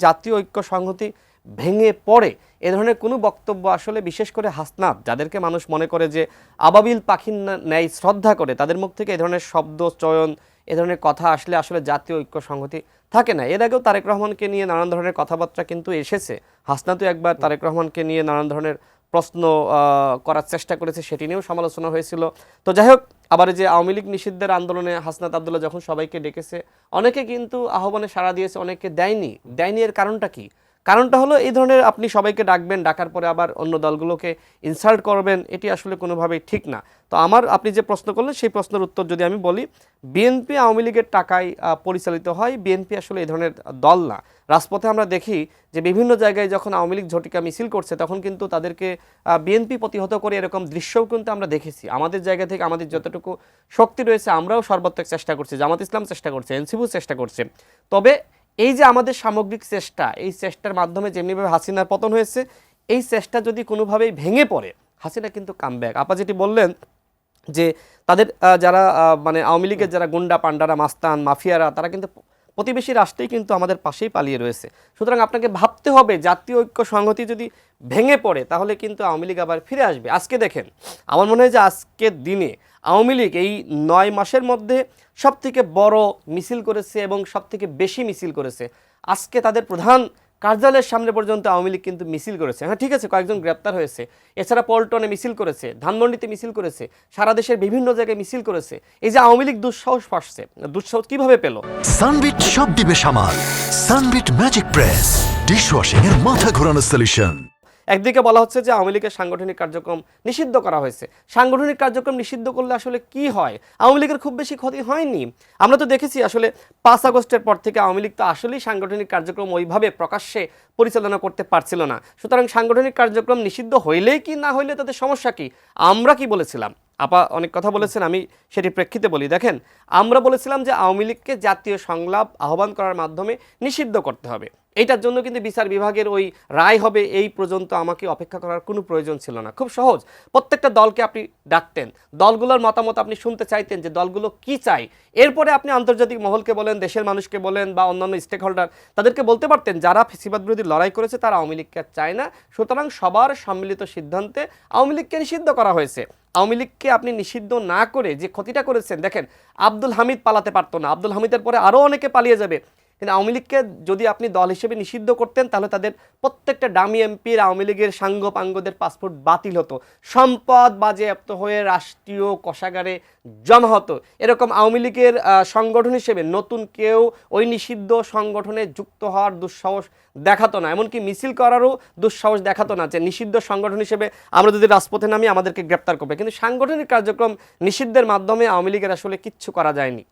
জাতীয় ঐক্য সংহতি ভেঙে পড়ে এ ধরনের কোনো বক্তব্য আসলে বিশেষ করে হাসনাত, যাদেরকে মানুষ মনে করে যে আবাবিল পাখির ন্যায় শ্রদ্ধা করে, তাদের মুখ থেকে এ ধরনের শব্দ চয়ন, এ ধরনের কথা আসলে আসলে জাতীয় ঐক্য সংহতি থাকে না। এর আগেও তারেক রহমানকে নিয়ে নানান ধরনের কথাবার্তা কিন্তু এসেছে। হাসনাতও একবার তারেক রহমানকে নিয়ে নানান ধরনের প্রশ্ন করার চেষ্টা করেছে, সেটি নিয়েও সমালোচনা হয়েছিল। তো যাই হোক, আবার যে আওয়ামী লীগ নিষিদ্ধের আন্দোলনে হাসনাত আবদুল্লাহ যখন সবাইকে ডেকেছে, অনেকে কিন্তু আহ্বানে সাড়া দিয়েছে, অনেকে দেয়নি। এর কারণটা কি? কারণটা হলো এই ধরনের আপনি সবাইকে ডাকবেন, ডাকার পরে আবার অন্য দলগুলোকে ইনসাল্ট করবেন, এটি আসলে কোনোভাবেই ঠিক না। তো আপনি যে প্রশ্ন করলেন সেই প্রশ্নের উত্তর যদি আমি বলি, বিএনপি আওয়ামী লীগের টাকায় পরিচালিত হয়। বিএনপি আসলে এই ধরনের দল না। রাজপথে আমরা দেখি যে বিভিন্ন জায়গায় যখন আওয়ামী লীগ ঝটিকা মিছিল করছে, তখন কিন্তু তাদেরকে বিএনপি প্রতিহত করে এরকম দৃশ্যও কিন্তু আমরা দেখেছি। আমাদের জায়গা থেকে আমাদের যতটুকু শক্তি রয়েছে আমরাও সর্বাত্মক চেষ্টা করছি, জামাত ইসলাম চেষ্টা করছে, এনসিপিও চেষ্টা করছে। তবে এই যে আমাদের সামগ্রিক চেষ্টা, এই চেষ্টার মাধ্যমে যেমনিভাবে হাসিনার পতন হয়েছে, এই চেষ্টা যদি কোনোভাবেই ভেঙে পড়ে, হাসিনা কিন্তু কামব্যাক। আপা যেটি বললেন যে তাদের যারা মানে আওয়ামী লীগের যারা গুন্ডা পান্ডারা, মাস্তান, মাফিয়ারা, তারা কিন্তু প্রতিবেশী রাষ্ট্রেই কিন্তু আমাদের পাশেই পালিয়ে রয়েছে। সুতরাং আপনাকে ভাবতে হবে, জাতীয় ঐক্য সংহতি যদি ভেঙে পড়ে তাহলে কিন্তু আওয়ামী লীগ আবার ফিরে আসবে। আজকে দেখেন, আমার মনে হয় যে আজকের দিনে আওয়ামী লীগ এই 9 মাসের মধ্যে সবথেকে বড় মিছিল করেছে এবং সবথেকে বেশি মিছিল করেছে। আজকে তাদের প্রধান কার্যালয়ের সামনে পর্যন্ত আওয়ামী লীগ কিন্তু মিছিল করেছে। হ্যাঁ, ঠিক আছে, কয়েকজন গ্রেপ্তার হয়েছে। এছাড়া পল্টনে মিছিল করেছে, ধানমন্ডিতে মিছিল করেছে, সারা দেশের বিভিন্ন জায়গায় মিছিল করেছে। এই যে আওয়ামী লীগ দুঃসাহস পাচ্ছে, দুঃসাহস কিভাবে পেল? সানবিট সব দিবে সামাল। সানবিট ম্যাজিক প্রেস ডিশওয়াশিং এর মাথা ঘোরানো সলিউশন। একদিকে বলা হচ্ছে যে আওয়ামী লীগের সাংগঠনিক কার্যক্রম নিষিদ্ধ করা হয়েছে। সাংগঠনিক কার্যক্রম নিষিদ্ধ করলে আসলে কি হয়? আওয়ামী লীগের খুব বেশি ক্ষতি হয়নি। আমরা তো দেখেছি আসলে 5 আগস্টের পর থেকে আওয়ামী লীগ তো আসলেই সাংগঠনিক কার্যক্রম ওইভাবে প্রকাশ্যে পরিচালনা করতে পারছিল না। সুতরাং সাংগঠনিক কার্যক্রম নিষিদ্ধ হইলেই কি না হইলে তাদের সমস্যা কি? আমরা কি বলেছিলাম? আপা অনেক কথা বলেছেন, আমি সেটি প্রেক্ষিতে বলি। দেখেন, আমরা বলেছিলাম যে আওয়ামী লীগকে জাতীয় সংলাপ আহ্বান করার মাধ্যমে নিষিদ্ধ করতে হবে। এইটার জন্য কিন্তু বিচার বিভাগের ওই রায় হবে এই পর্যন্ত আমাকে অপেক্ষা করার কোনো প্রয়োজন ছিল না। খুব সহজ, প্রত্যেকটা দলকে আপনি ডাকতেন, দলগুলোর মতামত আপনি শুনতে চাইতেন যে দলগুলো কি চায়। এরপরে আপনি আন্তর্জাতিক মহলকে বলেন, দেশের মানুষকে বলেন, বা অন্যান্য স্টেক হোল্ডার, তাদেরকে বলতে পারতেন যারা ফ্যাসিবাদ বিরোধী লড়াই করেছে তারা আওয়ামী লীগকে চায় না। সুতরাং সবার সম্মিলিত সিদ্ধান্তে আওয়ামী লীগকে নিষিদ্ধ করা হয়েছে। আওয়ামী লীগকে আপনি নিষিদ্ধ না করে যে ক্ষতিটা করেছেন, দেখেন, আব্দুল হামিদ পালাতে পারতো না, আব্দুল হামিদের পরে আরও অনেকে পালিয়ে যাবে। কিন্তু আওয়ামী লীগকে যদি আপনি দল হিসেবে নিষিদ্ধ করতেন তাহলে তাদের প্রত্যেকটা ডামি এমপির, আওয়ামী লীগের সাঙ্গপাঙ্গদের পাসপোর্ট বাতিল হতো, সম্পদ বাজেয়াপ্ত হয়ে রাষ্ট্রীয় কোষাগারে জমা হতো। এরকম আওয়ামী লীগের সংগঠন হিসেবে নতুন কেউ ওই নিষিদ্ধ সংগঠনে যুক্ত হওয়ার দুঃসাহস দেখাতো না, এমনকি মিছিল করারও দুঃসাহস দেখাতো না যে নিষিদ্ধ সংগঠন হিসেবে আমরা যদি রাজপথে নামি আমাদেরকে গ্রেপ্তার করবে। কিন্তু সাংগঠনিক কার্যক্রম নিষিদ্ধের মাধ্যমে আওয়ামী লীগের আসলে কিচ্ছু করা যায়নি।